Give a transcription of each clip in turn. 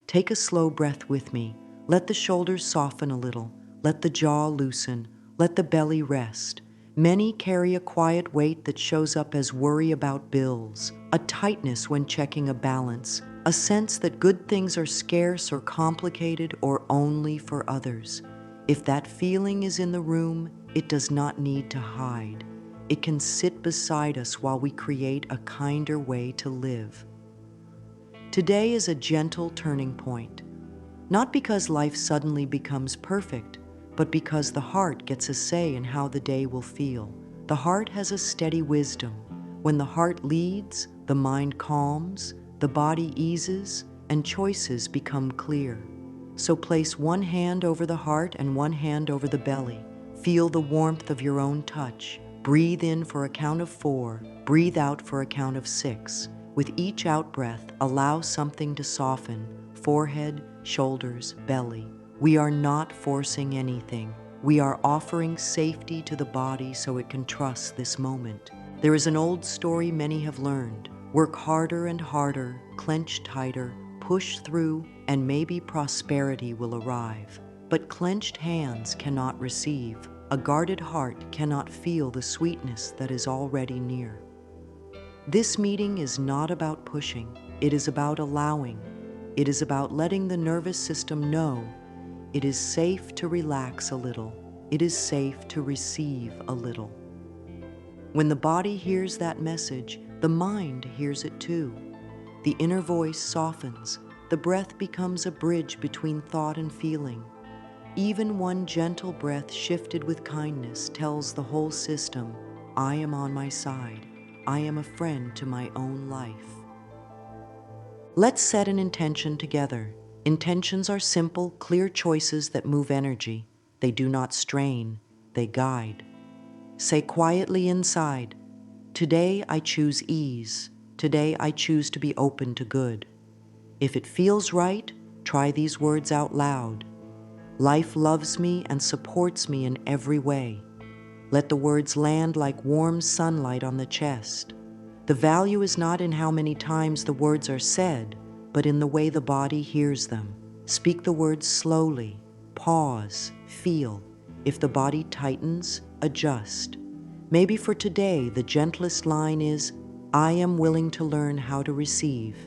Take a slow breath with me. Let the shoulders soften a little. Let the jaw loosen. Let the belly rest. Many carry a quiet weight that shows up as worry about bills, a tightness when checking a balance, a sense that good things are scarce or complicated or only for others. If that feeling is in the room, it does not need to hide. It can sit beside us while we create a kinder way to live. Today is a gentle turning point, not because life suddenly becomes perfect, but because the heart gets a say in how the day will feel. The heart has a steady wisdom. When the heart leads, the mind calms, the body eases, and choices become clear. So place one hand over the heart and one hand over the belly. Feel the warmth of your own touch. Breathe in for a count of 4. Breathe out for a count of 6. With each out-breath, allow something to soften. Forehead, shoulders, belly. We are not forcing anything. We are offering safety to the body so it can trust this moment. There is an old story many have learned. Work harder and harder, clench tighter, push through, and maybe prosperity will arrive. But clenched hands cannot receive. A guarded heart cannot feel the sweetness that is already near. This meeting is not about pushing. It is about allowing. It is about letting the nervous system know it is safe to relax a little. It is safe to receive a little. When the body hears that message, the mind hears it too. The inner voice softens. The breath becomes a bridge between thought and feeling. Even one gentle breath shifted with kindness tells the whole system, I am on my side. I am a friend to my own life. Let's set an intention together. Intentions are simple, clear choices that move energy. They do not strain, they guide. Say quietly inside, today I choose ease. Today I choose to be open to good. If it feels right, try these words out loud. Life loves me and supports me in every way. Let the words land like warm sunlight on the chest. The value is not in how many times the words are said, but in the way the body hears them. Speak the words slowly. Pause. Feel. If the body tightens, adjust. Maybe for today, the gentlest line is, I am willing to learn how to receive.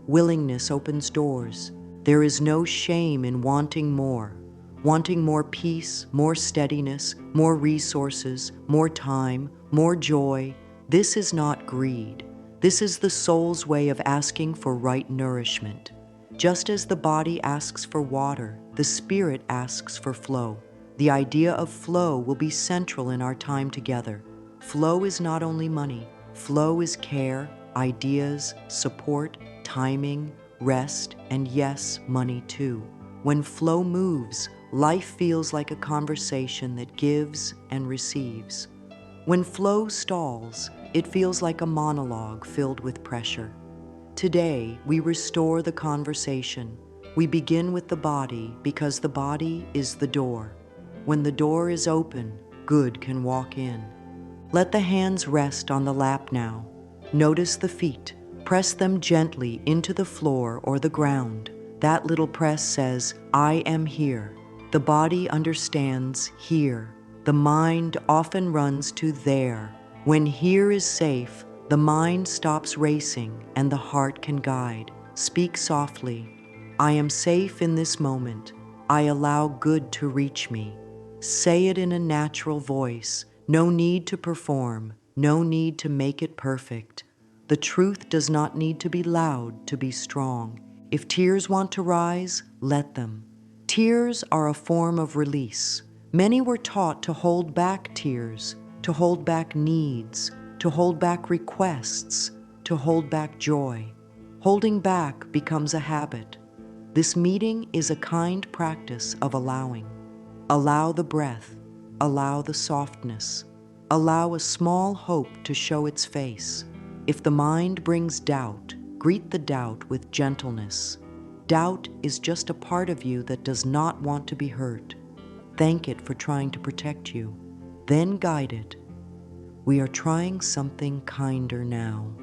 Willingness opens doors. There is no shame in wanting more. Wanting more peace, more steadiness, more resources, more time, more joy. This is not greed. This is the soul's way of asking for right nourishment. Just as the body asks for water, the spirit asks for flow. The idea of flow will be central in our time together. Flow is not only money. Flow is care, ideas, support, timing, rest, and yes, money too. When flow moves, life feels like a conversation that gives and receives. When flow stalls, it feels like a monologue filled with pressure. Today, we restore the conversation. We begin with the body because the body is the door. When the door is open, good can walk in. Let the hands rest on the lap now. Notice the feet. Press them gently into the floor or the ground. That little press says, I am here. The body understands here. The mind often runs to there. When here is safe, the mind stops racing and the heart can guide. Speak softly. I am safe in this moment. I allow good to reach me. Say it in a natural voice. No need to perform. No need to make it perfect. The truth does not need to be loud to be strong. If tears want to rise, let them. Tears are a form of release. Many were taught to hold back tears, to hold back needs, to hold back requests, to hold back joy. Holding back becomes a habit. This meeting is a kind practice of allowing. Allow the breath, allow the softness, allow a small hope to show its face. If the mind brings doubt, greet the doubt with gentleness. Doubt is just a part of you that does not want to be hurt. Thank it for trying to protect you. Then guide it. We are trying something kinder now.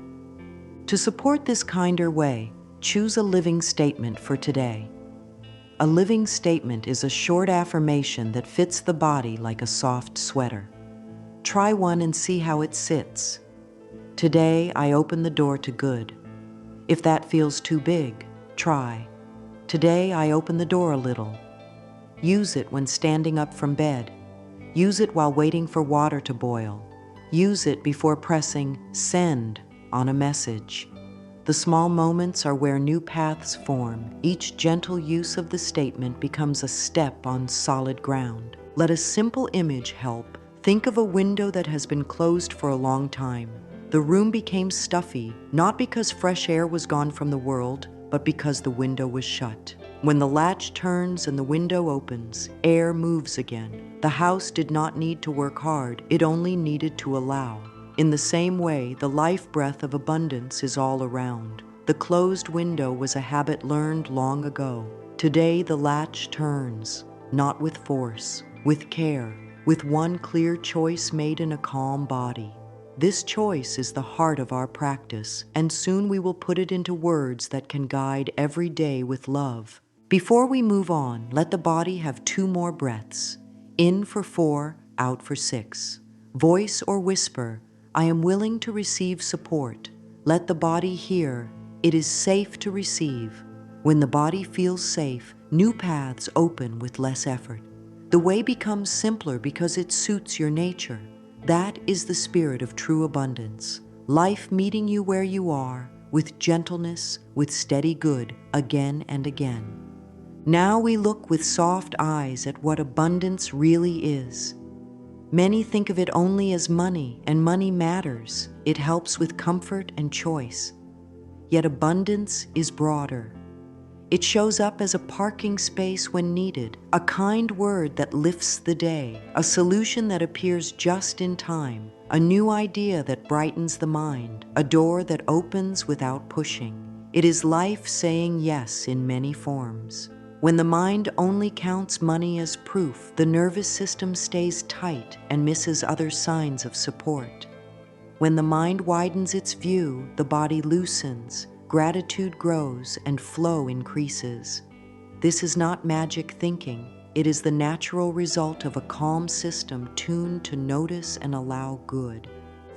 To support this kinder way, choose a living statement for today. A living statement is a short affirmation that fits the body like a soft sweater. Try one and see how it sits. Today, I open the door to good. If that feels too big, try. Today, I open the door a little. Use it when standing up from bed. Use it while waiting for water to boil. Use it before pressing send on a message. The small moments are where new paths form. Each gentle use of the statement becomes a step on solid ground. Let a simple image help. Think of a window that has been closed for a long time. The room became stuffy, not because fresh air was gone from the world, but because the window was shut. When the latch turns and the window opens, air moves again. The house did not need to work hard, it only needed to allow. In the same way, the life breath of abundance is all around. The closed window was a habit learned long ago. Today the latch turns, not with force, with care, with one clear choice made in a calm body. This choice is the heart of our practice, and soon we will put it into words that can guide every day with love. Before we move on, let the body have 2 more breaths. In for 4, out for 6. Voice or whisper, I am willing to receive support. Let the body hear, it is safe to receive. When the body feels safe, new paths open with less effort. The way becomes simpler because it suits your nature. That is the spirit of true abundance. Life meeting you where you are, with gentleness, with steady good, again and again. Now we look with soft eyes at what abundance really is. Many think of it only as money, and money matters. It helps with comfort and choice. Yet abundance is broader. It shows up as a parking space when needed, a kind word that lifts the day, a solution that appears just in time, a new idea that brightens the mind, a door that opens without pushing. It is life saying yes in many forms. When the mind only counts money as proof, the nervous system stays tight and misses other signs of support. When the mind widens its view, the body loosens, gratitude grows, and flow increases. This is not magic thinking. It is the natural result of a calm system tuned to notice and allow good.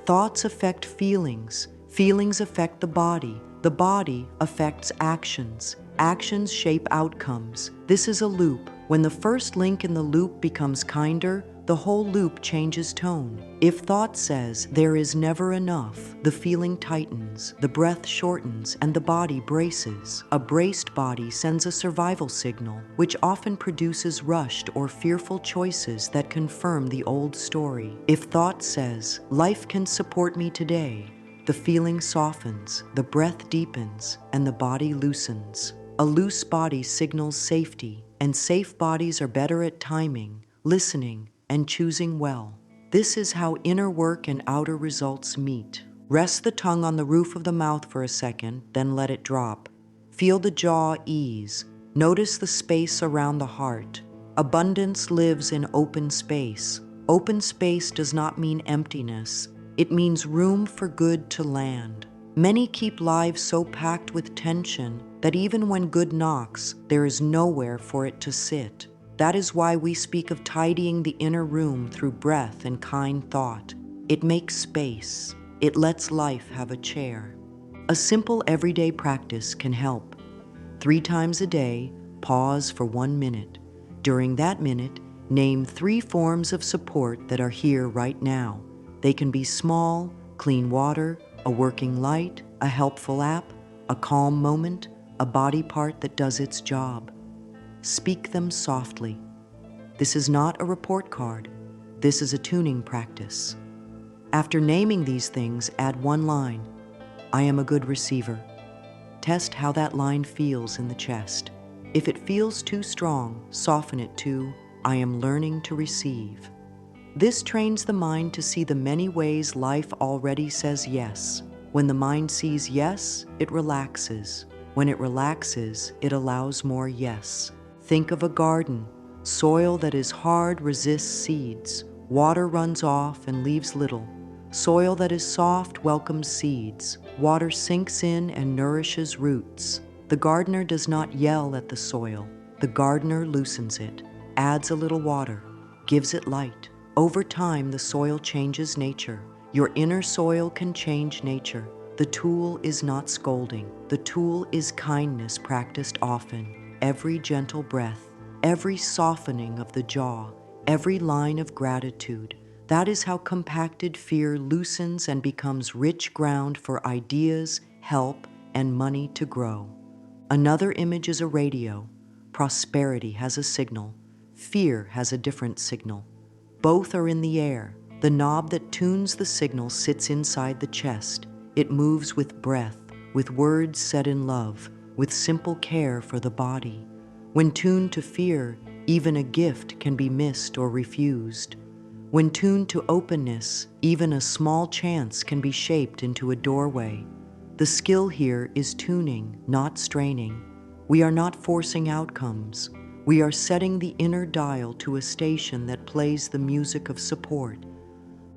Thoughts affect feelings. Feelings affect the body affects actions. Actions shape outcomes. This is a loop. When the first link in the loop becomes kinder, the whole loop changes tone. If thought says, there is never enough, the feeling tightens, the breath shortens, and the body braces. A braced body sends a survival signal, which often produces rushed or fearful choices that confirm the old story. If thought says, life can support me today, the feeling softens, the breath deepens, and the body loosens. A loose body signals safety, and safe bodies are better at timing, listening, and choosing well. This is how inner work and outer results meet. Rest the tongue on the roof of the mouth for a second, then let it drop. Feel the jaw ease. Notice the space around the heart. Abundance lives in open space. Open space does not mean emptiness. It means room for good to land. Many keep lives so packed with tension that even when good knocks, there is nowhere for it to sit. That is why we speak of tidying the inner room through breath and kind thought. It makes space. It lets life have a chair. A simple everyday practice can help. 3 times a day, pause for 1 minute. During that minute, name 3 forms of support that are here right now. They can be small, clean water, a working light, a helpful app, a calm moment, a body part that does its job. Speak them softly. This is not a report card. This is a tuning practice. After naming these things, add 1 line. I am a good receiver. Test how that line feels in the chest. If it feels too strong, soften it to, I am learning to receive. This trains the mind to see the many ways life already says yes. When the mind sees yes, it relaxes. When it relaxes, it allows more yes. Think of a garden. Soil that is hard resists seeds. Water runs off and leaves little. Soil that is soft welcomes seeds. Water sinks in and nourishes roots. The gardener does not yell at the soil. The gardener loosens it, adds a little water, gives it light. Over time, the soil changes nature. Your inner soil can change nature. The tool is not scolding. The tool is kindness practiced often. Every gentle breath, every softening of the jaw, every line of gratitude. That is how compacted fear loosens and becomes rich ground for ideas, help, and money to grow. Another image is a radio. Prosperity has a signal. Fear has a different signal. Both are in the air. The knob that tunes the signal sits inside the chest. It moves with breath, with words said in love, with simple care for the body. When tuned to fear, even a gift can be missed or refused. When tuned to openness, even a small chance can be shaped into a doorway. The skill here is tuning, not straining. We are not forcing outcomes. We are setting the inner dial to a station that plays the music of support.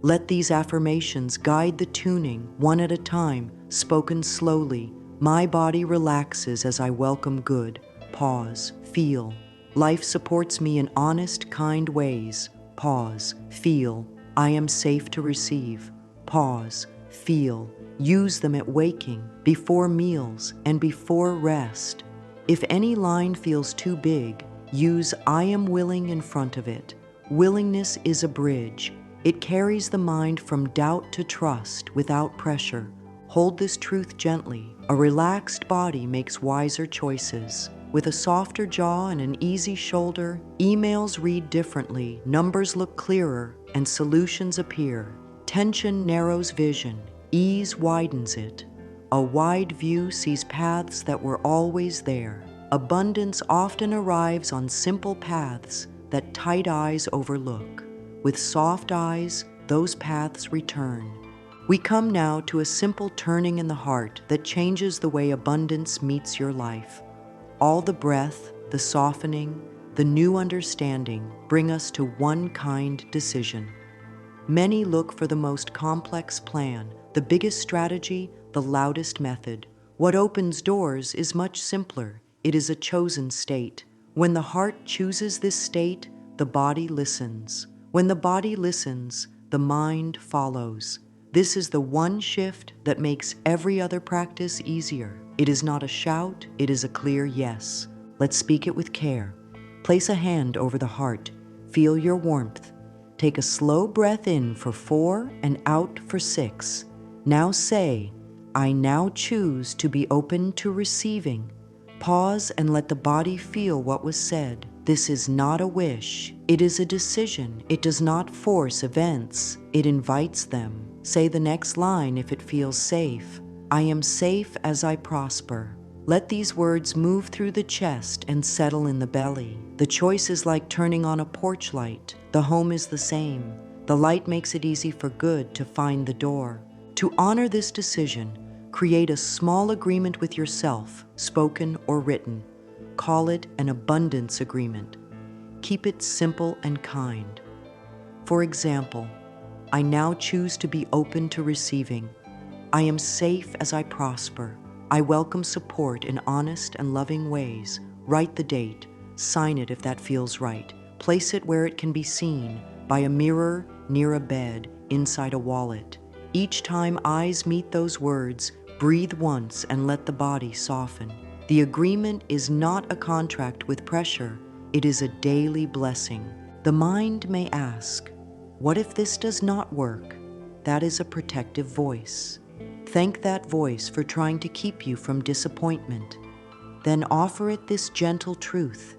Let these affirmations guide the tuning, one at a time, spoken slowly. My body relaxes as I welcome good. Pause, feel. Life supports me in honest, kind ways. Pause, feel. I am safe to receive. Pause, feel. Use them at waking, before meals, and before rest. If any line feels too big, use I am willing in front of it. Willingness is a bridge. It carries the mind from doubt to trust without pressure. Hold this truth gently. A relaxed body makes wiser choices. With a softer jaw and an easy shoulder, emails read differently, numbers look clearer, and solutions appear. Tension narrows vision. Ease widens it. A wide view sees paths that were always there. Abundance often arrives on simple paths that tight eyes overlook. With soft eyes, those paths return. We come now to a simple turning in the heart that changes the way abundance meets your life. All the breath, the softening, the new understanding bring us to one kind decision. Many look for the most complex plan, the biggest strategy, the loudest method. What opens doors is much simpler. It is a chosen state. When the heart chooses this state, the body listens. When the body listens, the mind follows. This is the one shift that makes every other practice easier. It is not a shout, it is a clear yes. Let's speak it with care. Place a hand over the heart. Feel your warmth. Take a slow breath in for 4 and out for 6. Now say, I now choose to be open to receiving. Pause and let the body feel what was said. This is not a wish. It is a decision. It does not force events. It invites them. Say the next line if it feels safe. I am safe as I prosper. Let these words move through the chest and settle in the belly. The choice is like turning on a porch light. The home is the same. The light makes it easy for good to find the door. To honor this decision, create a small agreement with yourself, spoken or written. Call it an abundance agreement. Keep it simple and kind. For example, I now choose to be open to receiving. I am safe as I prosper. I welcome support in honest and loving ways. Write the date. Sign it if that feels right. Place it where it can be seen, by a mirror, near a bed, inside a wallet. Each time eyes meet those words, breathe once and let the body soften. The agreement is not a contract with pressure. It is a daily blessing. The mind may ask, what if this does not work? That is a protective voice. Thank that voice for trying to keep you from disappointment. Then offer it this gentle truth.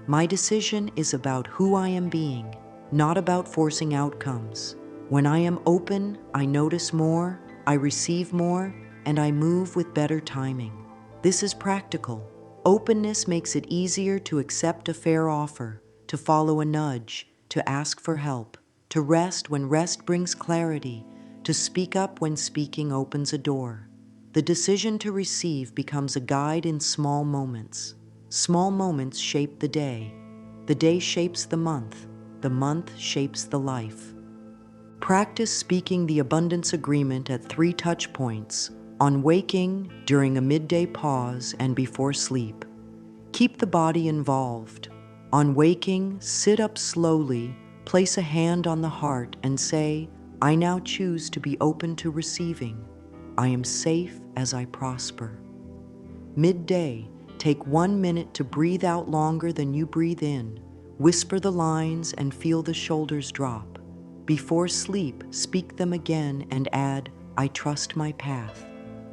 My decision is about who I am being, not about forcing outcomes. When I am open, I notice more, I receive more, and I move with better timing. This is practical. Openness makes it easier to accept a fair offer, to follow a nudge, to ask for help, to rest when rest brings clarity, to speak up when speaking opens a door. The decision to receive becomes a guide in small moments. Small moments shape the day. The day shapes the month shapes the life. Practice speaking the abundance agreement at 3 touch points. On waking, during a midday pause, and before sleep. Keep the body involved. On waking, sit up slowly, place a hand on the heart, and say, I now choose to be open to receiving. I am safe as I prosper. Midday, take 1 minute to breathe out longer than you breathe in. Whisper the lines and feel the shoulders drop. Before sleep, speak them again and add, I trust my path.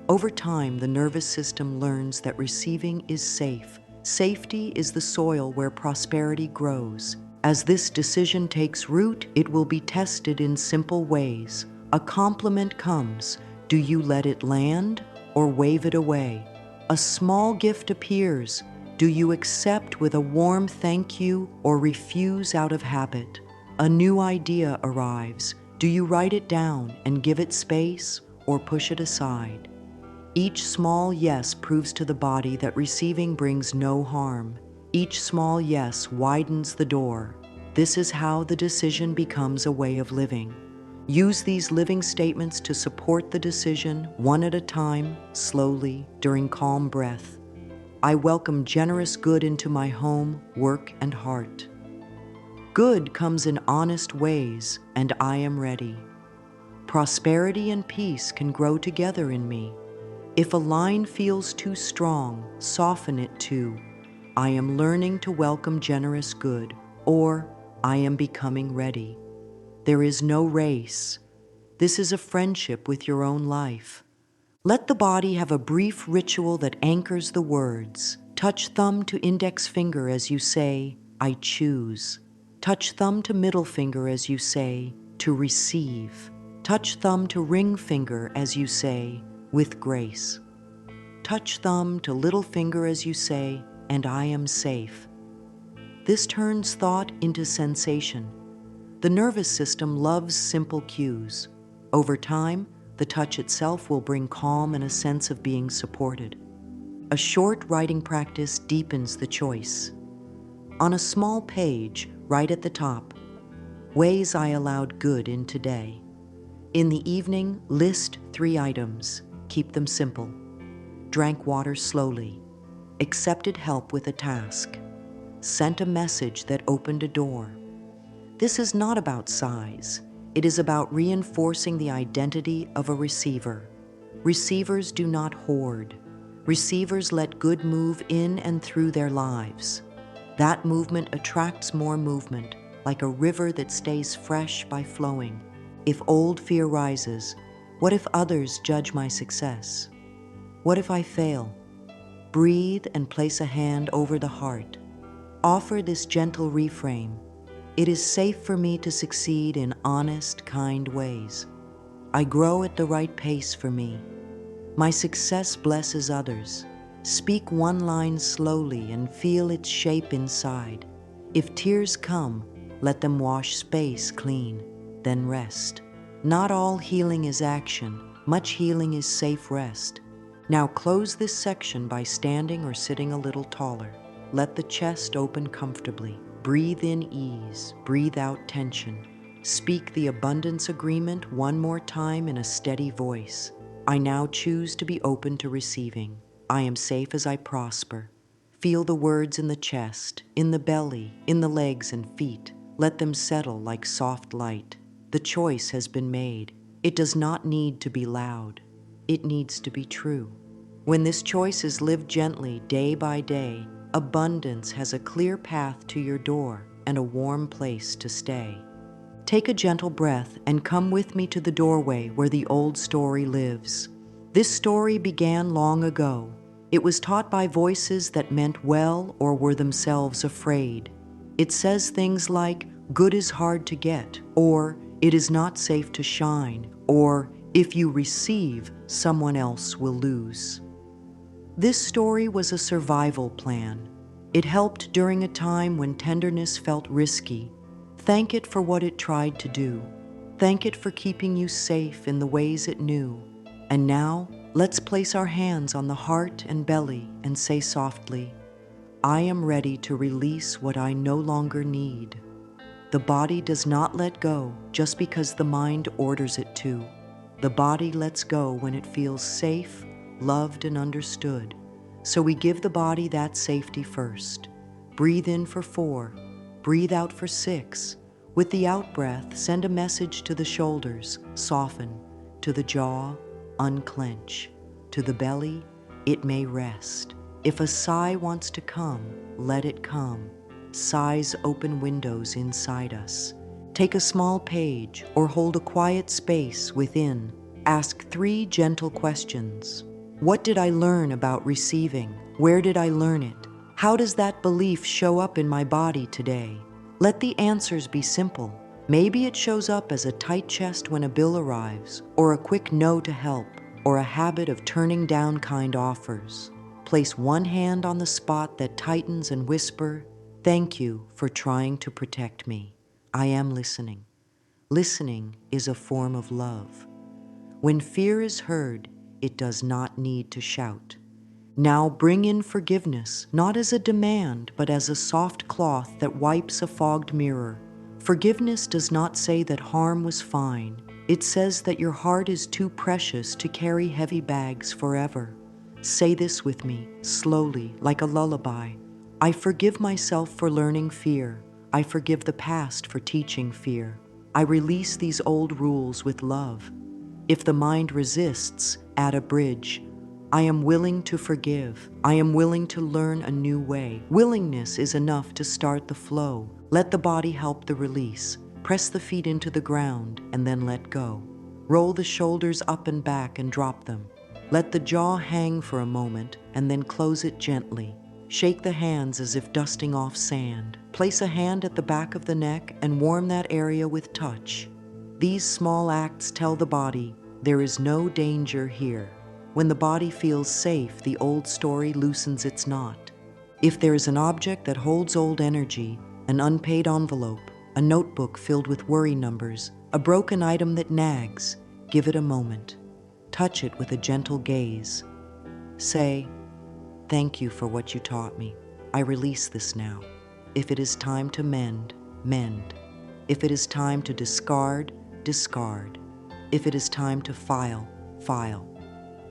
Over time, the nervous system learns that receiving is safe. Safety is the soil where prosperity grows. As this decision takes root, it will be tested in simple ways. A compliment comes. Do you let it land or wave it away? A small gift appears. Do you accept with a warm thank you or refuse out of habit? A new idea arrives. Do you write it down and give it space or push it aside? Each small yes proves to the body that receiving brings no harm. Each small yes widens the door. This is how the decision becomes a way of living. Use these living statements to support the decision, one at a time, slowly, during calm breath. I welcome generous good into my home, work, and heart. Good comes in honest ways, and I am ready. Prosperity and peace can grow together in me. If a line feels too strong, soften it to, I am learning to welcome generous good, or I am becoming ready. There is no race. This is a friendship with your own life. Let the body have a brief ritual that anchors the words. Touch thumb to index finger as you say, I choose. Touch thumb to middle finger as you say, to receive. Touch thumb to ring finger as you say, with grace. Touch thumb to little finger as you say, and I am safe. This turns thought into sensation. The nervous system loves simple cues. Over time, the touch itself will bring calm and a sense of being supported. A short writing practice deepens the choice. On a small page, write at the top, ways I allowed good in today. In the evening, list 3 items. Keep them simple. Drank water slowly. Accepted help with a task. Sent a message that opened a door. This is not about size. It is about reinforcing the identity of a receiver. Receivers do not hoard. Receivers let good move in and through their lives. That movement attracts more movement, like a river that stays fresh by flowing. If old fear rises, what if others judge my success? What if I fail? Breathe and place a hand over the heart. Offer this gentle reframe. It is safe for me to succeed in honest, kind ways. I grow at the right pace for me. My success blesses others. Speak one line slowly and feel its shape inside. If tears come, let them wash space clean, then rest. Not all healing is action. Much healing is safe rest. Now close this section by standing or sitting a little taller. Let the chest open comfortably. Breathe in ease, breathe out tension. Speak the abundance agreement one more time in a steady voice. I now choose to be open to receiving. I am safe as I prosper. Feel the words in the chest, in the belly, in the legs and feet. Let them settle like soft light. The choice has been made. It does not need to be loud. It needs to be true. When this choice is lived gently day by day, abundance has a clear path to your door and a warm place to stay. Take a gentle breath and come with me to the doorway where the old story lives. This story began long ago. It was taught by voices that meant well or were themselves afraid. It says things like, good is hard to get, or it is not safe to shine, or if you receive, someone else will lose. This story was a survival plan. It helped during a time when tenderness felt risky. Thank it for what it tried to do. Thank it for keeping you safe in the ways it knew. And now, let's place our hands on the heart and belly and say softly, I am ready to release what I no longer need. The body does not let go just because the mind orders it to. The body lets go when it feels safe, loved, and understood. So we give the body that safety first. Breathe in for 4, breathe out for 6. With the out-breath, send a message to the shoulders, soften. To the jaw, unclench. To the belly, it may rest. If a sigh wants to come, let it come. Sighs open windows inside us. Take a small page or hold a quiet space within. Ask 3 gentle questions. What did I learn about receiving? Where did I learn it? How does that belief show up in my body today? Let the answers be simple. Maybe it shows up as a tight chest when a bill arrives, or a quick no to help, or a habit of turning down kind offers. Place one hand on the spot that tightens and whisper, "Thank you for trying to protect me. I am listening." Listening is a form of love. When fear is heard, it does not need to shout. Now bring in forgiveness, not as a demand, but as a soft cloth that wipes a fogged mirror. Forgiveness does not say that harm was fine. It says that your heart is too precious to carry heavy bags forever. Say this with me, slowly, like a lullaby. I forgive myself for learning fear. I forgive the past for teaching fear. I release these old rules with love. If the mind resists, add a bridge. I am willing to forgive. I am willing to learn a new way. Willingness is enough to start the flow. Let the body help the release. Press the feet into the ground and then let go. Roll the shoulders up and back and drop them. Let the jaw hang for a moment and then close it gently. Shake the hands as if dusting off sand. Place a hand at the back of the neck and warm that area with touch. These small acts tell the body, there is no danger here. When the body feels safe, the old story loosens its knot. If there is an object that holds old energy, an unpaid envelope, a notebook filled with worry numbers, a broken item that nags, give it a moment. Touch it with a gentle gaze. Say, "Thank you for what you taught me. I release this now." If it is time to mend, mend. If it is time to discard, discard. If it is time to file, file.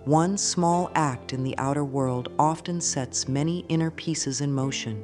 One small act in the outer world often sets many inner pieces in motion.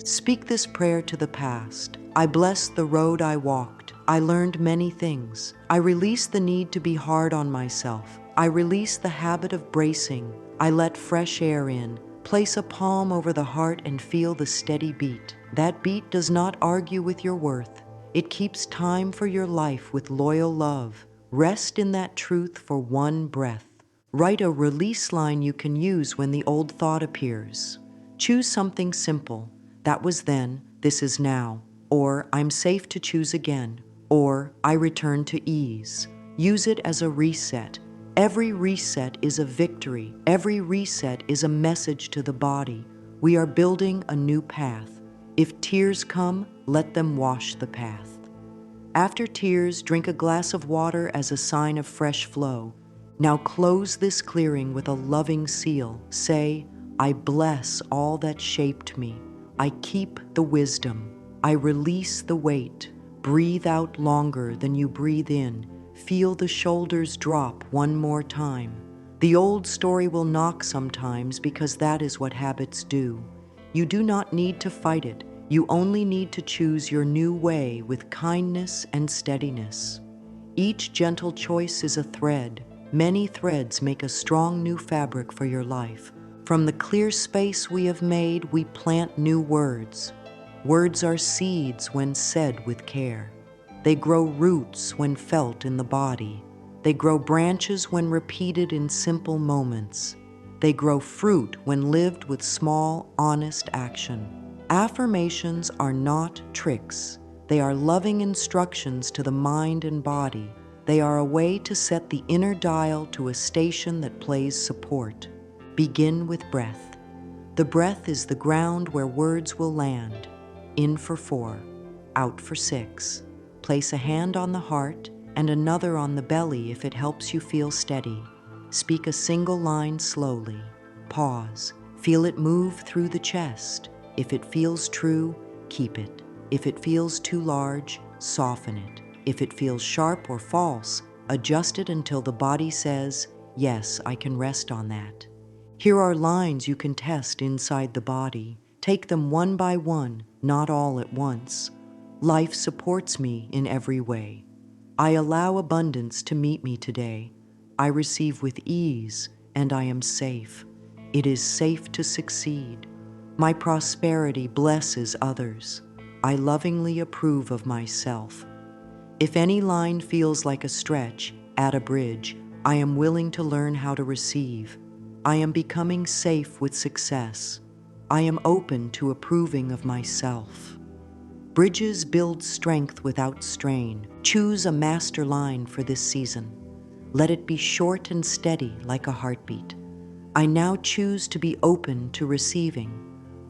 Speak this prayer to the past. I bless the road I walked. I learned many things. I release the need to be hard on myself. I release the habit of bracing. I let fresh air in. Place a palm over the heart and feel the steady beat. That beat does not argue with your worth. It keeps time for your life with loyal love. Rest in that truth for one breath. Write a release line you can use when the old thought appears. Choose something simple. That was then, this is now. Or, I'm safe to choose again. Or, I return to ease. Use it as a reset. Every reset is a victory. Every reset is a message to the body. We are building a new path. If tears come, let them wash the path. After tears, drink a glass of water as a sign of fresh flow. Now close this clearing with a loving seal. Say, I bless all that shaped me. I keep the wisdom. I release the weight. Breathe out longer than you breathe in. Feel the shoulders drop one more time. The old story will knock sometimes because that is what habits do. You do not need to fight it. You only need to choose your new way with kindness and steadiness. Each gentle choice is a thread. Many threads make a strong new fabric for your life. From the clear space we have made, we plant new words. Words are seeds when said with care. They grow roots when felt in the body. They grow branches when repeated in simple moments. They grow fruit when lived with small, honest action. Affirmations are not tricks. They are loving instructions to the mind and body. They are a way to set the inner dial to a station that plays support. Begin with breath. The breath is the ground where words will land. In for 4, out for 6. Place a hand on the heart and another on the belly if it helps you feel steady. Speak a single line slowly. Pause. Feel it move through the chest. If it feels true, keep it. If it feels too large, soften it. If it feels sharp or false, Adjust it until the body says, yes, I can rest on that. Here are lines you can test inside the body. Take them one by one, not all at once. Life supports me in every way. I allow abundance to meet me today. I receive with ease, and I am safe. It is safe to succeed. My prosperity blesses others. I lovingly approve of myself. If any line feels like a stretch, add a bridge. I am willing to learn how to receive. I am becoming safe with success. I am open to approving of myself. Bridges build strength without strain. Choose a master line for this season. Let it be short and steady like a heartbeat. I now choose to be open to receiving.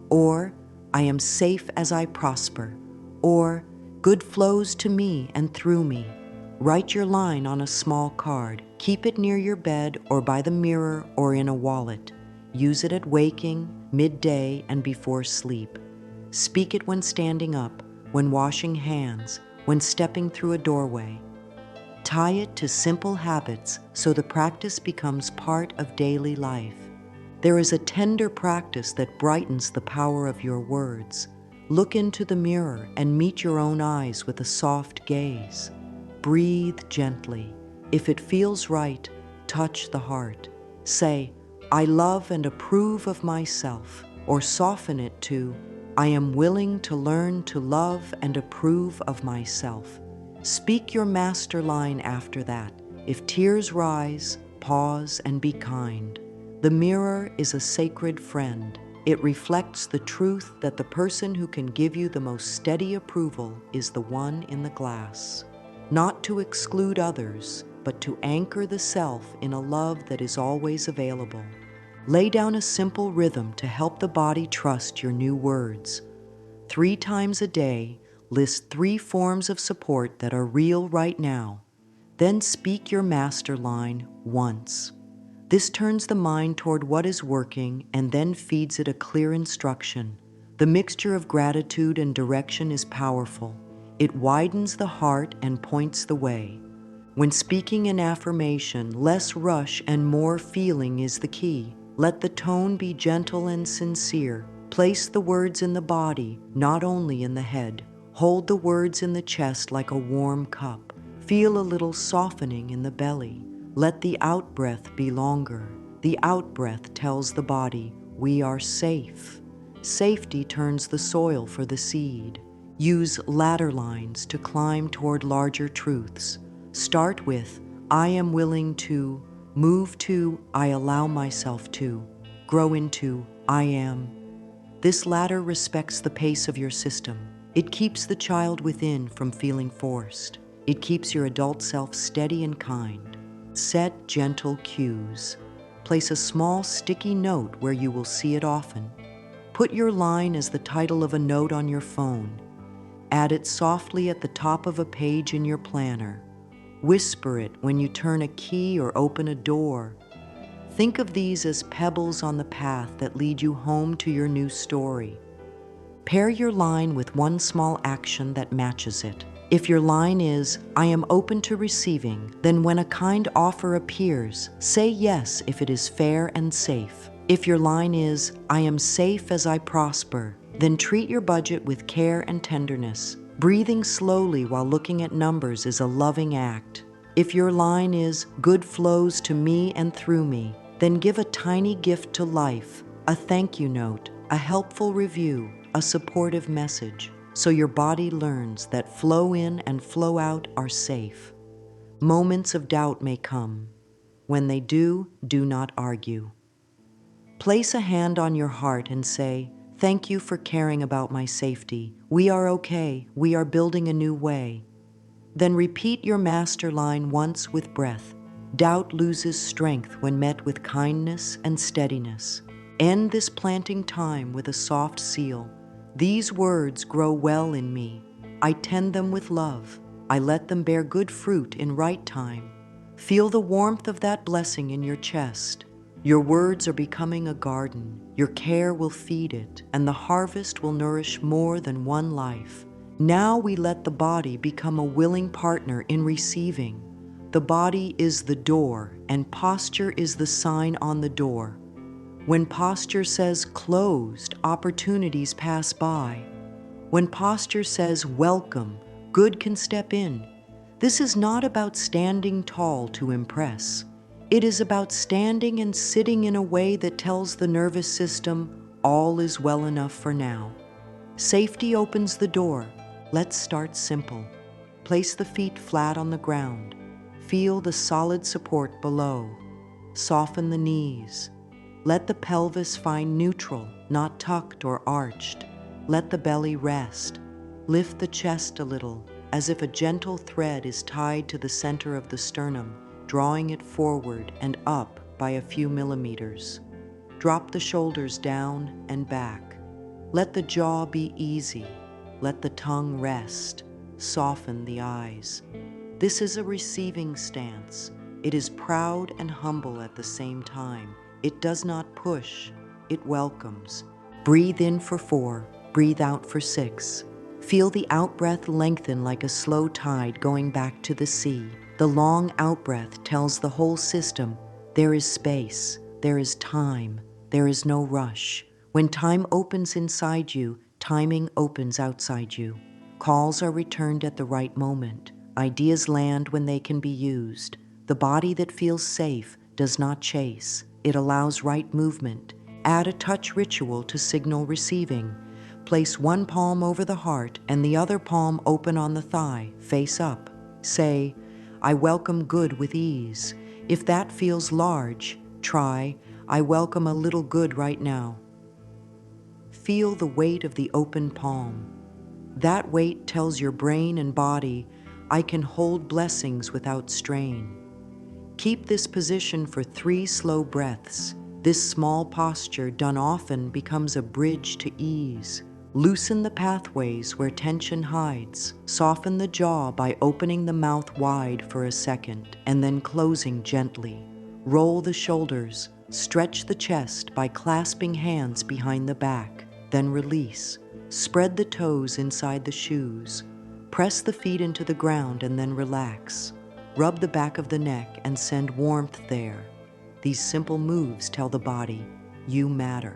Or, I am safe as I prosper. Or, good flows to me and through me. Write your line on a small card. Keep it near your bed or by the mirror or in a wallet. Use it at waking, midday, and before sleep. Speak it when standing up, when washing hands, when stepping through a doorway. Tie it to simple habits so the practice becomes part of daily life. There is a tender practice that brightens the power of your words. Look into the mirror and meet your own eyes with a soft gaze. Breathe gently. If it feels right, touch the heart. Say, I love and approve of myself, or soften it to, I am willing to learn to love and approve of myself. Speak your master line after that. If tears rise, pause and be kind. The mirror is a sacred friend. It reflects the truth that the person who can give you the most steady approval is the one in the glass. Not to exclude others, but to anchor the self in a love that is always available. Lay down a simple rhythm to help the body trust your new words. 3 times a day, list 3 forms of support that are real right now. Then speak your master line once. This turns the mind toward what is working and then feeds it a clear instruction. The mixture of gratitude and direction is powerful. It widens the heart and points the way. When speaking an affirmation, less rush and more feeling is the key. Let the tone be gentle and sincere. Place the words in the body, not only in the head. Hold the words in the chest like a warm cup. Feel a little softening in the belly. Let the out-breath be longer. The out-breath tells the body, we are safe. Safety turns the soil for the seed. Use ladder lines to climb toward larger truths. Start with, I am willing to, move to, I allow myself to, grow into, I am. This ladder respects the pace of your system. It keeps the child within from feeling forced. It keeps your adult self steady and kind. Set gentle cues. Place a small sticky note where you will see it often. Put your line as the title of a note on your phone. Add it softly at the top of a page in your planner. Whisper it when you turn a key or open a door. Think of these as pebbles on the path that lead you home to your new story. Pair your line with one small action that matches it. If your line is, I am open to receiving, then when a kind offer appears, say yes if it is fair and safe. If your line is, I am safe as I prosper, then treat your budget with care and tenderness. Breathing slowly while looking at numbers is a loving act. If your line is, good flows to me and through me, then give a tiny gift to life, a thank you note, a helpful review, a supportive message, so your body learns that flow in and flow out are safe. Moments of doubt may come. When they do, do not argue. Place a hand on your heart and say, thank you for caring about my safety. We are okay. We are building a new way. Then repeat your master line once with breath. Doubt loses strength when met with kindness and steadiness. End this planting time with a soft seal. These words grow well in me. I tend them with love. I let them bear good fruit in right time. Feel the warmth of that blessing in your chest. Your words are becoming a garden. Your care will feed it, and the harvest will nourish more than one life. Now we let the body become a willing partner in receiving. The body is the door, and posture is the sign on the door. When posture says closed, opportunities pass by. When posture says welcome, good can step in. This is not about standing tall to impress. It is about standing and sitting in a way that tells the nervous system all is well enough for now. Safety opens the door. Let's start simple. Place the feet flat on the ground. Feel the solid support below. Soften the knees. Let the pelvis find neutral, not tucked or arched. Let the belly rest. Lift the chest a little, as if a gentle thread is tied to the center of the sternum, drawing it forward and up by a few millimeters. Drop the shoulders down and back. Let the jaw be easy. Let the tongue rest. Soften the eyes. This is a receiving stance. It is proud and humble at the same time. It does not push. It welcomes. Breathe in for 4. Breathe out for 6. Feel the out-breath lengthen like a slow tide going back to the sea. The long out-breath tells the whole system, there is space, there is time, there is no rush. When time opens inside you, timing opens outside you. Calls are returned at the right moment. Ideas land when they can be used. The body that feels safe does not chase. It allows right movement. Add a touch ritual to signal receiving. Place one palm over the heart and the other palm open on the thigh, face up. Say, I welcome good with ease. If that feels large, try, I welcome a little good right now. Feel the weight of the open palm. That weight tells your brain and body, I can hold blessings without strain. Keep this position for 3 slow breaths. This small posture, done often, becomes a bridge to ease. Loosen the pathways where tension hides. Soften the jaw by opening the mouth wide for a second and then closing gently. Roll the shoulders. Stretch the chest by clasping hands behind the back. Then release. Spread the toes inside the shoes. Press the feet into the ground and then relax. Rub the back of the neck and send warmth there. These simple moves tell the body, you matter.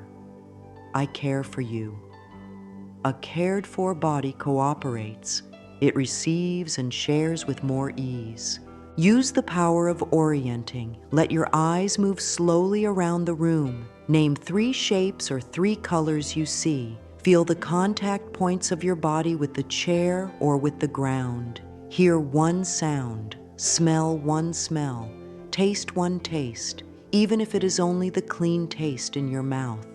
I care for you. A cared-for body cooperates. It receives and shares with more ease. Use the power of orienting. Let your eyes move slowly around the room. Name 3 shapes or 3 colors you see. Feel the contact points of your body with the chair or with the ground. Hear one sound. Smell one smell. Taste one taste, even if it is only the clean taste in your mouth.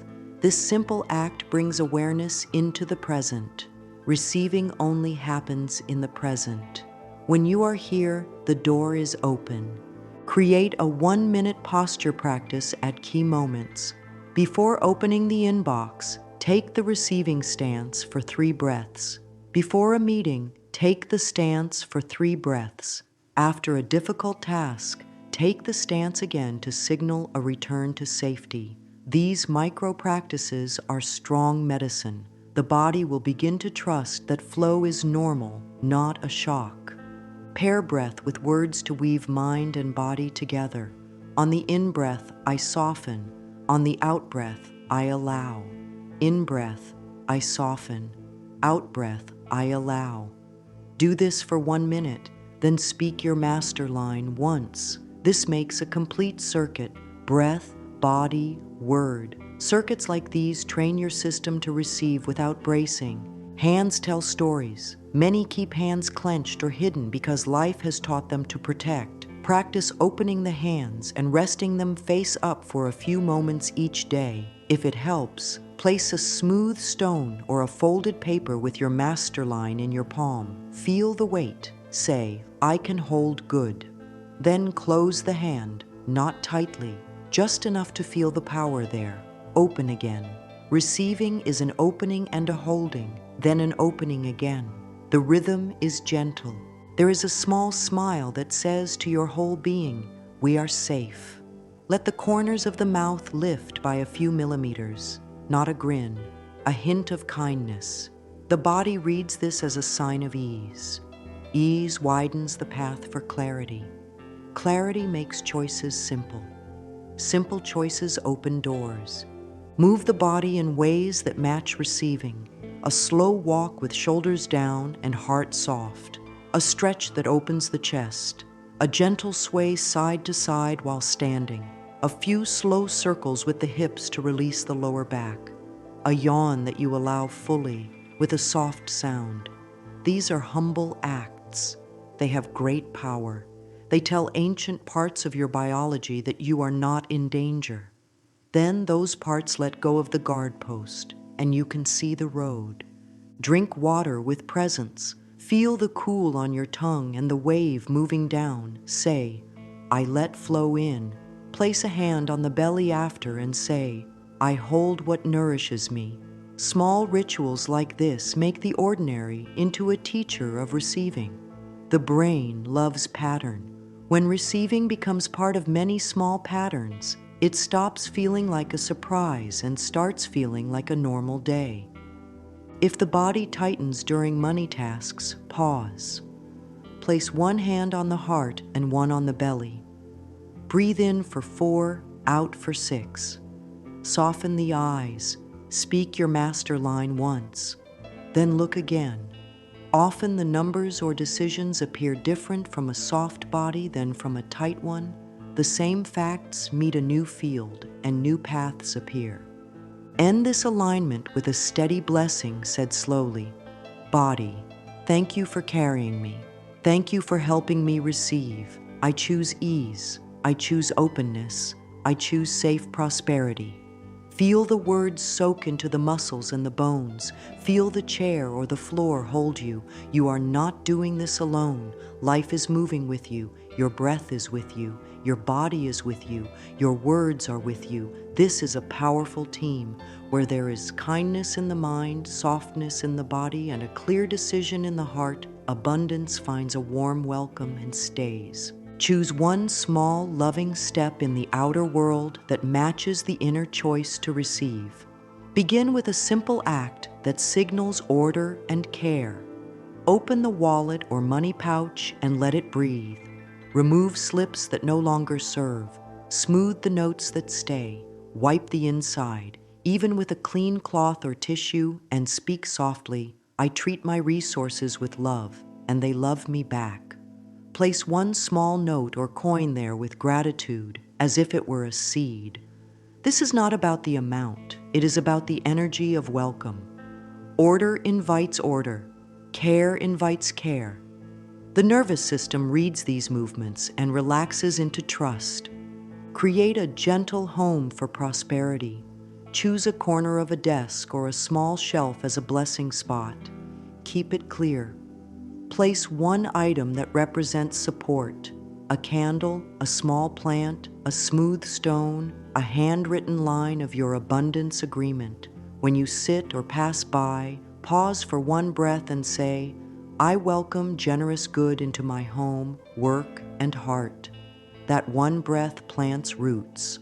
This simple act brings awareness into the present. Receiving only happens in the present. When you are here, the door is open. Create a 1-minute posture practice at key moments. Before opening the inbox, take the receiving stance for 3 breaths. Before a meeting, take the stance for 3 breaths. After a difficult task, take the stance again to signal a return to safety. These micro practices are strong medicine. The body will begin to trust that flow is normal, not a shock. Pair breath with words to weave mind and body together. On the in-breath, I soften. On the out-breath, I allow. In-breath, I soften. Out-breath, I allow. Do this for 1 minute, then speak your master line once. This makes a complete circuit: breath, body, word. Circuits like these train your system to receive without bracing. Hands tell stories. Many keep hands clenched or hidden because life has taught them to protect. Practice opening the hands and resting them face up for a few moments each day. If it helps, place a smooth stone or a folded paper with your master line in your palm. Feel the weight. Say, I can hold good. Then close the hand, not tightly, just enough to feel the power there. Open again. Receiving is an opening and a holding, then an opening again. The rhythm is gentle. There is a small smile that says to your whole being, we are safe. Let the corners of the mouth lift by a few millimeters, not a grin, a hint of kindness. The body reads this as a sign of ease. Ease widens the path for clarity. Clarity makes choices simple. Simple choices open doors. Move the body in ways that match receiving. A slow walk with shoulders down and heart soft. A stretch that opens the chest. A gentle sway side to side while standing. A few slow circles with the hips to release the lower back. A yawn that you allow fully with a soft sound. These are humble acts. They have great power. They tell ancient parts of your biology that you are not in danger. Then those parts let go of the guard post, and you can see the road. Drink water with presence. Feel the cool on your tongue and the wave moving down. Say, I let flow in. Place a hand on the belly after and say, I hold what nourishes me. Small rituals like this make the ordinary into a teacher of receiving. The brain loves pattern. When receiving becomes part of many small patterns, it stops feeling like a surprise and starts feeling like a normal day. If the body tightens during money tasks, pause. Place one hand on the heart and one on the belly. Breathe in for 4, out for 6. Soften the eyes. Speak your master line once. Then look again. Often the numbers or decisions appear different from a soft body than from a tight one. The same facts meet a new field and new paths appear. End this alignment with a steady blessing said slowly. Body, thank you for carrying me. Thank you for helping me receive. I choose ease. I choose openness. I choose safe prosperity. Feel the words soak into the muscles and the bones. Feel the chair or the floor hold you. You are not doing this alone. Life is moving with you. Your breath is with you. Your body is with you. Your words are with you. This is a powerful team where there is kindness in the mind, softness in the body, and a clear decision in the heart. Abundance finds a warm welcome and stays. Choose one small, loving step in the outer world that matches the inner choice to receive. Begin with a simple act that signals order and care. Open the wallet or money pouch and let it breathe. Remove slips that no longer serve. Smooth the notes that stay. Wipe the inside, even with a clean cloth or tissue, and speak softly, I treat my resources with love, and they love me back. Place one small note or coin there with gratitude, as if it were a seed. This is not about the amount. It is about the energy of welcome. Order invites order. Care invites care. The nervous system reads these movements and relaxes into trust. Create a gentle home for prosperity. Choose a corner of a desk or a small shelf as a blessing spot. Keep it clear. Place one item that represents support. A candle, a small plant, a smooth stone, a handwritten line of your abundance agreement. When you sit or pass by, pause for one breath and say, I welcome generous good into my home, work, and heart. That one breath plants roots.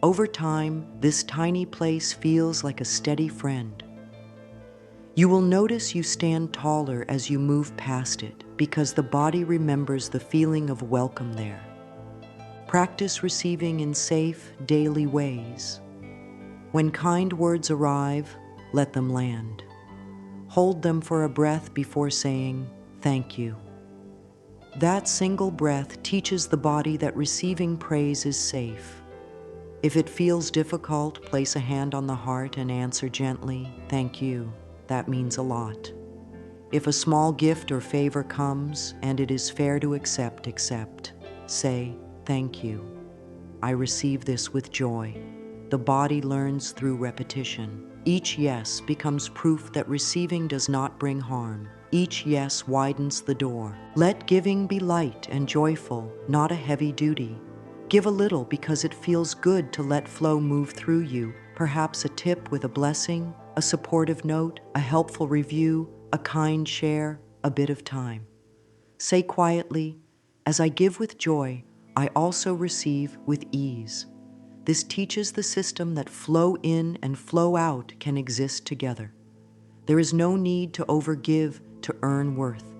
Over time, this tiny place feels like a steady friend. You will notice you stand taller as you move past it because the body remembers the feeling of welcome there. Practice receiving in safe, daily ways. When kind words arrive, let them land. Hold them for a breath before saying, thank you. That single breath teaches the body that receiving praise is safe. If it feels difficult, place a hand on the heart and answer gently, thank you. That means a lot. If a small gift or favor comes and it is fair to accept. Say, thank you. I receive this with joy. The body learns through repetition. Each yes becomes proof that receiving does not bring harm. Each yes widens the door. Let giving be light and joyful, not a heavy duty. Give a little because it feels good to let flow move through you, perhaps a tip with a blessing, a supportive note, a helpful review, a kind share, a bit of time. Say quietly, as I give with joy, I also receive with ease. This teaches the system that flow in and flow out can exist together. There is no need to overgive to earn worth.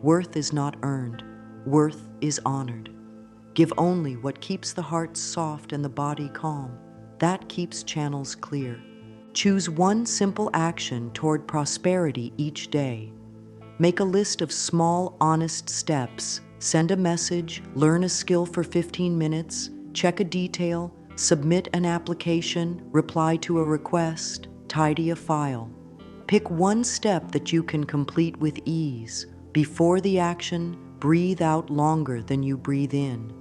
Worth is not earned. Worth is honored. Give only what keeps the heart soft and the body calm. That keeps channels clear. Choose one simple action toward prosperity each day. Make a list of small, honest steps. Send a message, learn a skill for 15 minutes, check a detail, submit an application, reply to a request, tidy a file. Pick one step that you can complete with ease. Before the action, breathe out longer than you breathe in.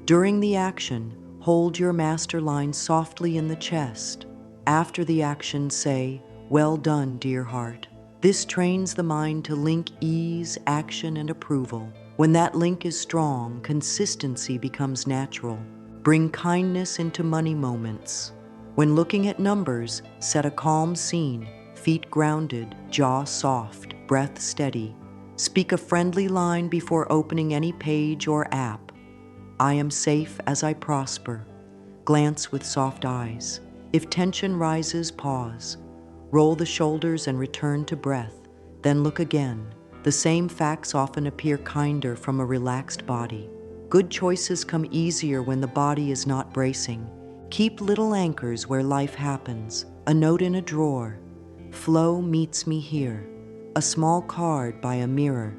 During the action, hold your master line softly in the chest. After the action, say, "Well done, dear heart." This trains the mind to link ease, action, and approval. When that link is strong, consistency becomes natural. Bring kindness into money moments. When looking at numbers, set a calm scene, feet grounded, jaw soft, breath steady. Speak a friendly line before opening any page or app. I am safe as I prosper. Glance with soft eyes. If tension rises, pause. Roll the shoulders and return to breath. Then look again. The same facts often appear kinder from a relaxed body. Good choices come easier when the body is not bracing. Keep little anchors where life happens. A note in a drawer. Flow meets me here. A small card by a mirror.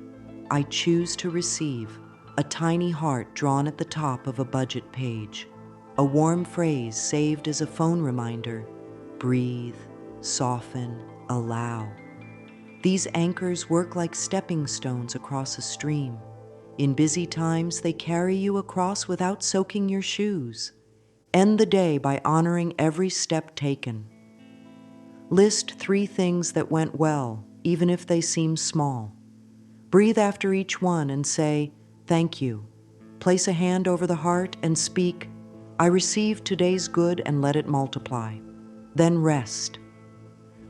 I choose to receive. A tiny heart drawn at the top of a budget page. A warm phrase saved as a phone reminder. Breathe, soften, allow. These anchors work like stepping stones across a stream. In busy times, they carry you across without soaking your shoes. End the day by honoring every step taken. List 3 things that went well, even if they seem small. Breathe after each one and say, "Thank you." Place a hand over the heart and speak, "I receive today's good and let it multiply." Then rest.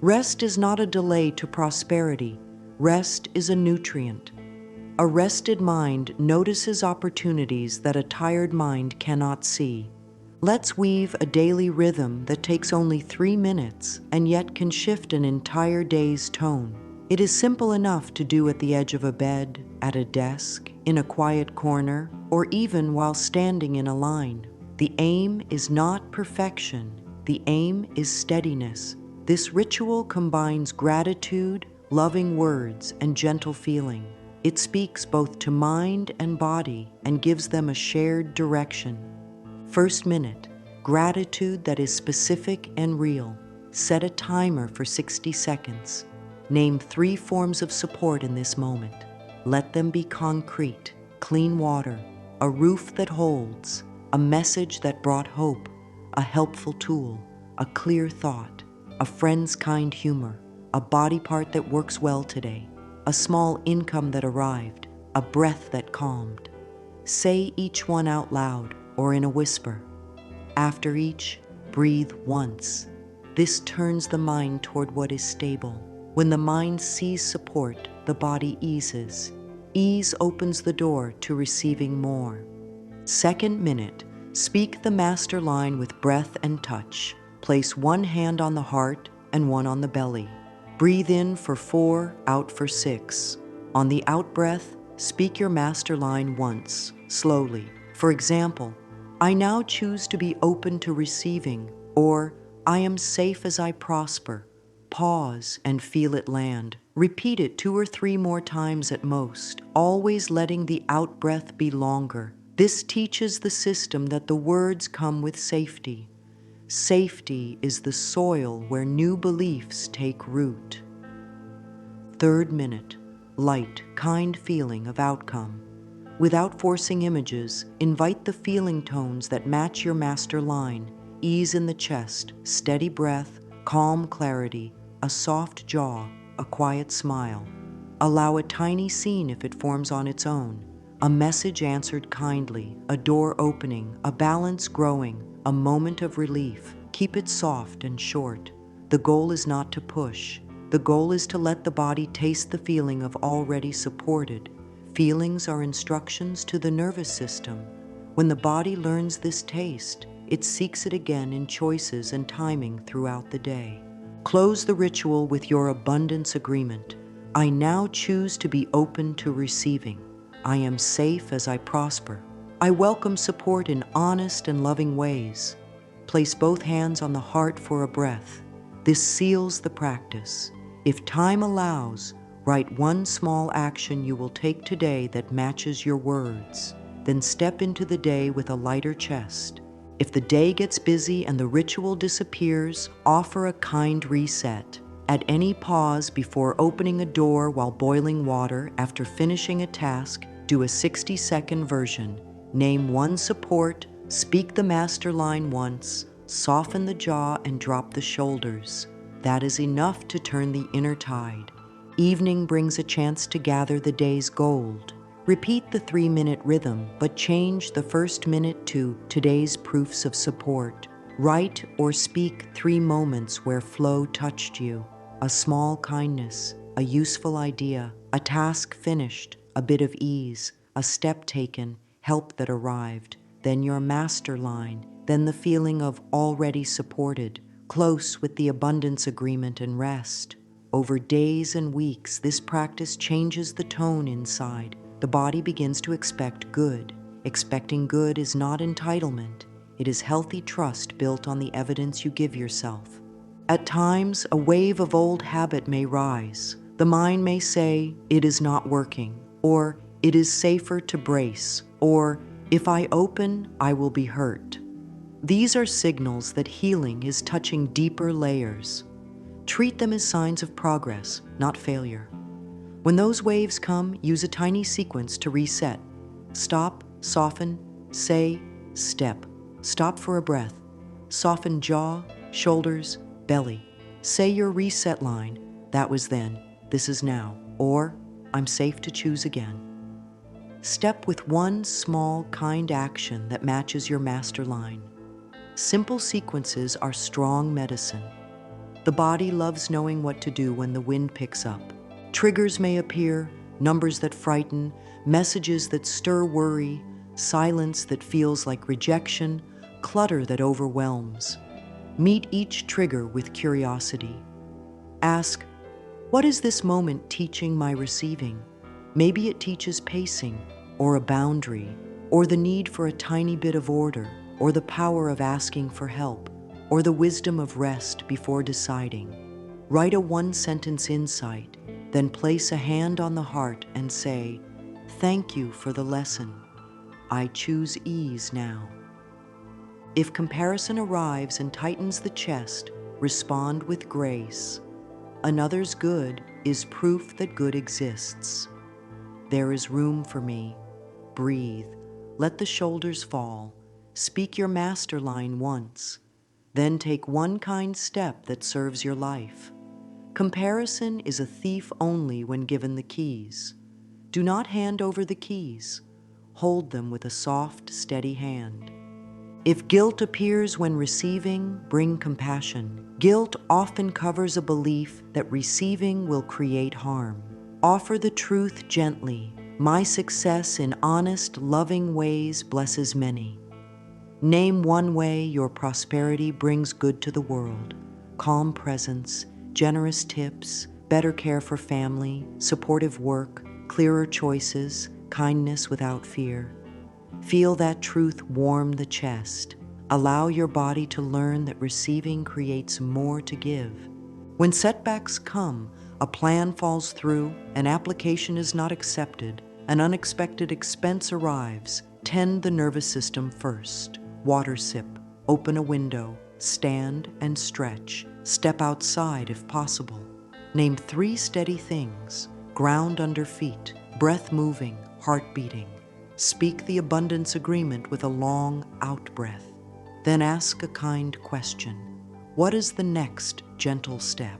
Rest is not a delay to prosperity. Rest is a nutrient. A rested mind notices opportunities that a tired mind cannot see. Let's weave a daily rhythm that takes only 3 minutes and yet can shift an entire day's tone. It is simple enough to do at the edge of a bed, at a desk, in a quiet corner, or even while standing in a line. The aim is not perfection. The aim is steadiness. This ritual combines gratitude, loving words, and gentle feeling. It speaks both to mind and body and gives them a shared direction. First minute, gratitude that is specific and real. Set a timer for 60 seconds. Name 3 forms of support in this moment. Let them be concrete: clean water, a roof that holds, a message that brought hope, a helpful tool, a clear thought, a friend's kind humor, a body part that works well today, a small income that arrived, a breath that calmed. Say each one out loud or in a whisper. After each, breathe once. This turns the mind toward what is stable. When the mind sees support, the body eases. Ease opens the door to receiving more. Second minute, speak the master line with breath and touch. Place one hand on the heart and one on the belly. Breathe in for 4, out for 6. On the out breath, speak your master line once, slowly. For example, I now choose to be open to receiving, or I am safe as I prosper. Pause and feel it land. Repeat it 2 or 3 more times at most, always letting the out breath be longer. This teaches the system that the words come with safety. Safety is the soil where new beliefs take root. Third minute, light, kind feeling of outcome. Without forcing images, invite the feeling tones that match your master line. Ease in the chest, steady breath, calm clarity, a soft jaw, a quiet smile. Allow a tiny scene if it forms on its own. A message answered kindly, a door opening, a balance growing, a moment of relief. Keep it soft and short. The goal is not to push. The goal is to let the body taste the feeling of already supported. Feelings are instructions to the nervous system. When the body learns this taste, it seeks it again in choices and timing throughout the day. Close the ritual with your abundance agreement. I now choose to be open to receiving. I am safe as I prosper. I welcome support in honest and loving ways. Place both hands on the heart for a breath. This seals the practice. If time allows, write one small action you will take today that matches your words. Then step into the day with a lighter chest. If the day gets busy and the ritual disappears, offer a kind reset. At any pause before opening a door while boiling water, after finishing a task, do a 60-second version. Name one support, speak the master line once, soften the jaw and drop the shoulders. That is enough to turn the inner tide. Evening brings a chance to gather the day's gold. Repeat the 3-minute rhythm, but change the first minute to today's proofs of support. Write or speak 3 moments where flow touched you. A small kindness, a useful idea, a task finished, a bit of ease, a step taken, help that arrived. Then your master line, then the feeling of already supported, close with the abundance agreement and rest. Over days and weeks, this practice changes the tone inside. The body begins to expect good. Expecting good is not entitlement. It is healthy trust built on the evidence you give yourself. At times, a wave of old habit may rise. The mind may say, it is not working, or it is safer to brace, or if I open, I will be hurt. These are signals that healing is touching deeper layers. Treat them as signs of progress, not failure. When those waves come, use a tiny sequence to reset. Stop, soften, say, step. Stop for a breath. Soften jaw, shoulders, belly. Say your reset line. That was then, this is now. Or, I'm safe to choose again. Step with one small, kind action that matches your master line. Simple sequences are strong medicine. The body loves knowing what to do when the wind picks up. Triggers may appear, numbers that frighten, messages that stir worry, silence that feels like rejection, clutter that overwhelms. Meet each trigger with curiosity. Ask, what is this moment teaching my receiving? Maybe it teaches pacing, or a boundary, or the need for a tiny bit of order, or the power of asking for help, or the wisdom of rest before deciding. Write a 1-sentence insight, then place a hand on the heart and say, thank you for the lesson. I choose ease now. If comparison arrives and tightens the chest, respond with grace. Another's good is proof that good exists. There is room for me. Breathe. Let the shoulders fall. Speak your master line once. Then take one kind step that serves your life. Comparison is a thief only when given the keys. Do not hand over the keys. Hold them with a soft, steady hand. If guilt appears when receiving, bring compassion. Guilt often covers a belief that receiving will create harm. Offer the truth gently. My success in honest, loving ways blesses many. Name one way your prosperity brings good to the world. Calm presence, generous tips, better care for family, supportive work, clearer choices, kindness without fear. Feel that truth warm the chest. Allow your body to learn that receiving creates more to give. When setbacks come, a plan falls through, an application is not accepted, an unexpected expense arrives, tend the nervous system first. Water sip, open a window, stand and stretch, step outside if possible. Name 3 steady things: ground under feet, breath moving, heart beating. Speak the abundance agreement with a long out-breath. Then ask a kind question. What is the next gentle step?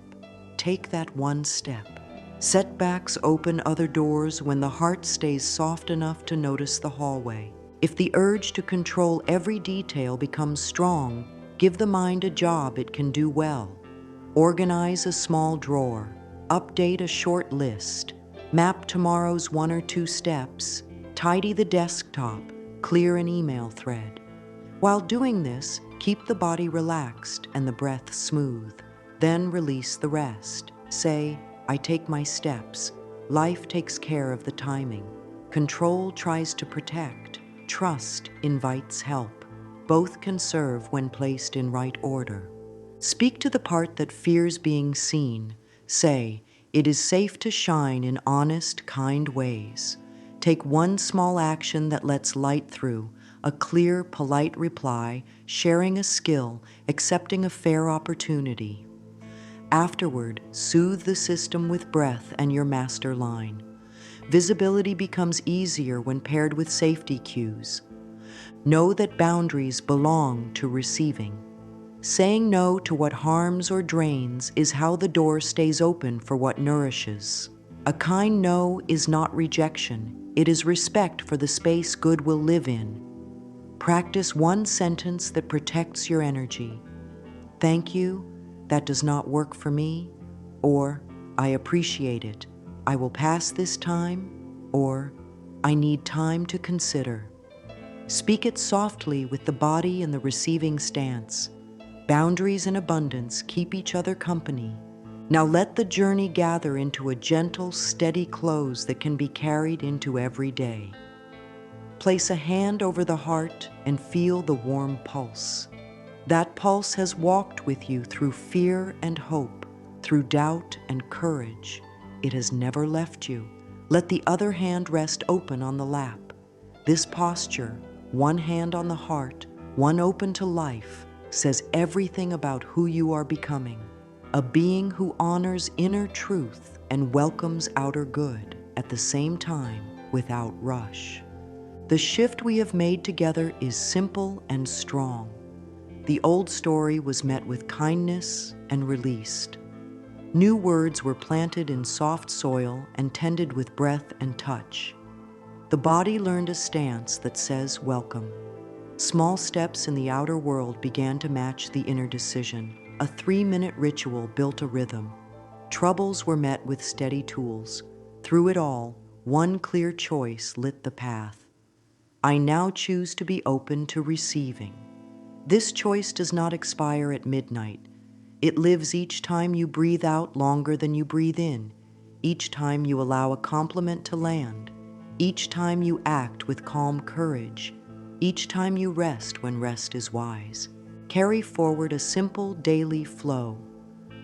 Take that one step. Setbacks open other doors when the heart stays soft enough to notice the hallway. If the urge to control every detail becomes strong, give the mind a job it can do well. Organize a small drawer. Update a short list. Map tomorrow's 1 or 2 steps. Tidy the desktop, clear an email thread. While doing this, keep the body relaxed and the breath smooth. Then release the rest. Say, I take my steps. Life takes care of the timing. Control tries to protect. trust invites help. Both can serve when placed in right order. Speak to the part that fears being seen. Say, "It is safe to shine in honest, kind ways." Take one small action that lets light through, a clear, polite reply, sharing a skill, accepting a fair opportunity. Afterward, soothe the system with breath and your master line. Visibility becomes easier when paired with safety cues. Know that boundaries belong to receiving. Saying no to what harms or drains is how the door stays open for what nourishes. A kind no is not rejection, it is respect for the space good will live in. Practice one sentence that protects your energy. "Thank you, that does not work for me," or "I appreciate it, I will pass this time," or "I need time to consider." Speak it softly with the body in the receiving stance. Boundaries and abundance keep each other company. Now let the journey gather into a gentle, steady close that can be carried into every day. Place a hand over the heart and feel the warm pulse. That pulse has walked with you through fear and hope, through doubt and courage. It has never left you. Let the other hand rest open on the lap. This posture, one hand on the heart, one open to life, says everything about who you are becoming. A being who honors inner truth and welcomes outer good at the same time without rush. The shift we have made together is simple and strong. The old story was met with kindness and released. New words were planted in soft soil and tended with breath and touch. The body learned a stance that says welcome. Small steps in the outer world began to match the inner decision. A 3-minute ritual built a rhythm. Troubles were met with steady tools. Through it all, one clear choice lit the path. I now choose to be open to receiving. This choice does not expire at midnight. It lives each time you breathe out longer than you breathe in, each time you allow a compliment to land, each time you act with calm courage, each time you rest when rest is wise. Carry forward a simple daily flow.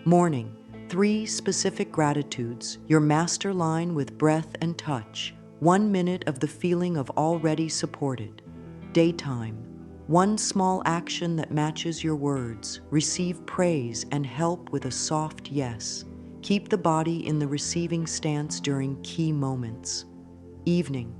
Morning, 3 specific gratitudes, your master line with breath and touch, 1 minute of the feeling of already supported. Daytime, one small action that matches your words. Receive praise and help with a soft yes. Keep the body in the receiving stance during key moments. Evening,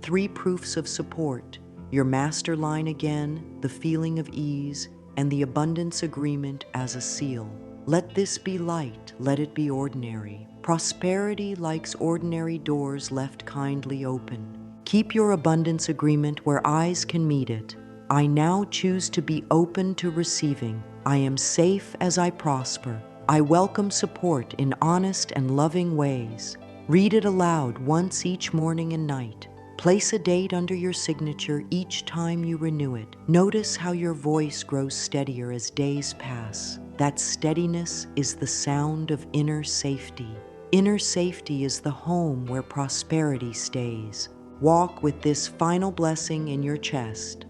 3 proofs of support. Your master line again, the feeling of ease, and the abundance agreement as a seal. Let this be light, let it be ordinary. Prosperity likes ordinary doors left kindly open. Keep your abundance agreement where eyes can meet it. I now choose to be open to receiving. I am safe as I prosper. I welcome support in honest and loving ways. Read it aloud once each morning and night. Place a date under your signature each time you renew it. Notice how your voice grows steadier as days pass. That steadiness is the sound of inner safety. Inner safety is the home where prosperity stays. Walk with this final blessing in your chest.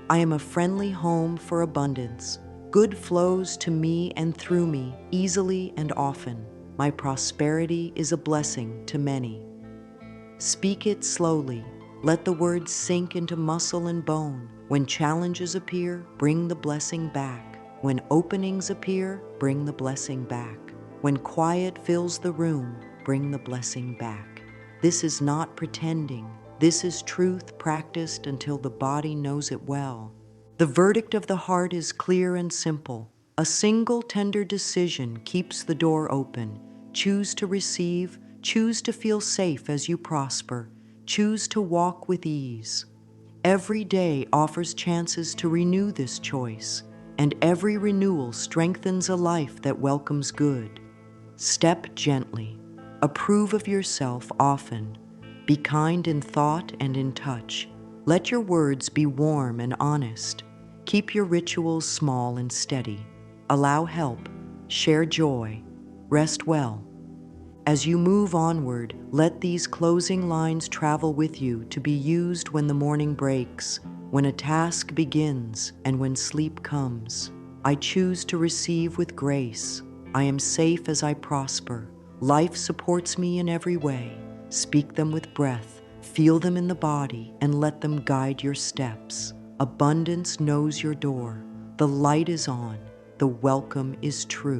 I am a friendly home for abundance. Good flows to me and through me, easily and often. My prosperity is a blessing to many. Speak it slowly. Let the words sink into muscle and bone. When challenges appear, bring the blessing back. When openings appear, bring the blessing back. When quiet fills the room, bring the blessing back. This is not pretending. This is truth practiced until the body knows it well. The verdict of the heart is clear and simple. A single tender decision keeps the door open. Choose to receive, choose to feel safe as you prosper, choose to walk with ease. Every day offers chances to renew this choice, and every renewal strengthens a life that welcomes good. Step gently. Approve of yourself often. Be kind in thought and in touch. Let your words be warm and honest. Keep your rituals small and steady. Allow help. Share joy. Rest well. As you move onward, let these closing lines travel with you to be used when the morning breaks, when a task begins, and when sleep comes. I choose to receive with grace. I am safe as I prosper. Life supports me in every way. Speak them with breath, feel them in the body, and let them guide your steps. Abundance knows your door. The light is on. The welcome is true.